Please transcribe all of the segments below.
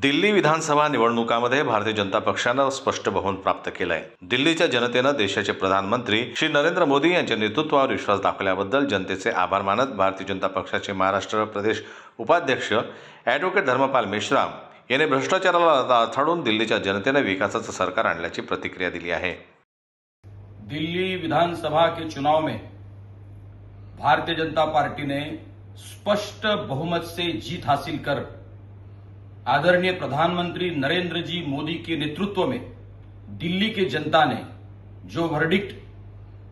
दिल्ली विधानसभा निवडणुकांमध्ये भारतीय जनता पक्षानं स्पष्ट बहुमत प्राप्त केलं आहे। दिल्लीच्या जनतेनं देशाचे प्रधानमंत्री श्री नरेंद्र मोदी यांच्या नेतृत्वावर विश्वास दाखवल्याबद्दल जनतेचे आभार मानत भारतीय जनता पक्षाचे महाराष्ट्र प्रदेश उपाध्यक्ष ॲडव्होकेट धर्मपाल मेश्राम यांनी भ्रष्टाचाराला अडथळून दिल्लीच्या जनतेने विकासाचं सरकार आणल्याची प्रतिक्रिया दिली आहे। दिल्ली विधानसभा के चुनाव में भारतीय जनता पार्टी ने स्पष्ट बहुमत से जीत हासिल कर आदरणीय प्रधानमंत्री नरेंद्र जी मोदी के नेतृत्व में दिल्ली की जनता ने जो वर्डिक्ट,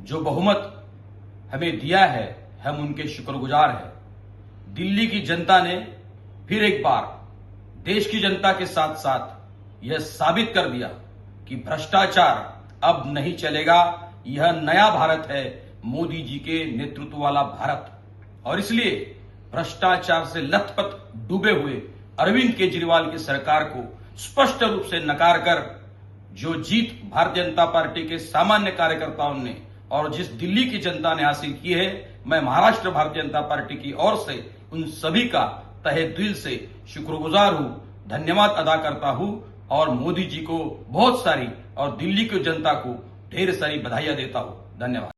जो बहुमत हमें दिया है, हम उनके शुक्रगुजार हैं। दिल्ली की जनता ने फिर एक बार देश की जनता के साथ साथ यह साबित कर दिया कि भ्रष्टाचार अब नहीं चलेगा। यह नया भारत है, मोदी जी के नेतृत्व वाला भारत। और इसलिए भ्रष्टाचार से लथपथ डूबे हुए अरविंद केजरीवाल की सरकार को स्पष्ट रूप से नकार कर जो जीत भारतीय जनता पार्टी के सामान्य कार्यकर्ताओं ने और जिस दिल्ली की जनता ने हासिल की है, मैं महाराष्ट्र भारतीय जनता पार्टी की ओर से उन सभी का तहे दिल से शुक्रगुजार हूं, धन्यवाद अदा करता हूं और मोदी जी को बहुत सारी और दिल्ली की जनता को ढेर सारी बधाइयां देता हूं। धन्यवाद।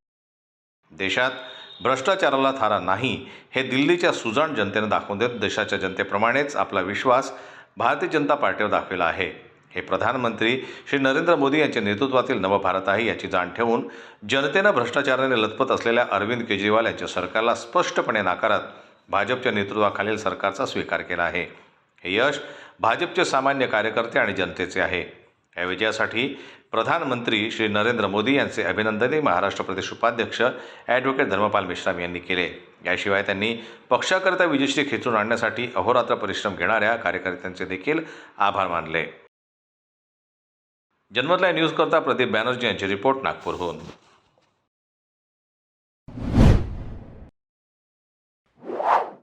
देशात भ्रष्टाचाराला थारा नाही हे दिल्लीच्या सुजाण जनतेने दाखवून देत देशाच्या जनतेप्रमाणेच आपला विश्वास भारतीय जनता पार्टीवर दाखविला आहे। हे प्रधानमंत्री श्री नरेंद्र मोदी यांच्या नेतृत्वातील नवभारत आहे याची जाण ठेवून जनतेने भ्रष्टाचाराने लथपथ असलेल्या अरविंद केजरीवाल यांच्या सरकारला स्पष्टपणे नाकारत भाजपच्या नेतृत्वाखालील सरकारचा स्वीकार केला आहे। हे यश भाजपचे सामान्य कार्यकर्ते आणि जनतेचे आहे। या विजयासाठी प्रधानमंत्री श्री नरेंद्र मोदी यांचे अभिनंदनही महाराष्ट्र प्रदेश उपाध्यक्ष ॲडव्होकेट धर्मपाल मेश्राम यांनी केले। याशिवाय त्यांनी पक्षाकरिता विजयश्री खेचून आणण्यासाठी अहोरात्र परिश्रम घेणाऱ्या कार्यकर्त्यांचे देखील आभार मानले। जनमत लाईव्ह न्यूज करता प्रदीप बॅनर्जी यांची रिपोर्ट नागपूरहून।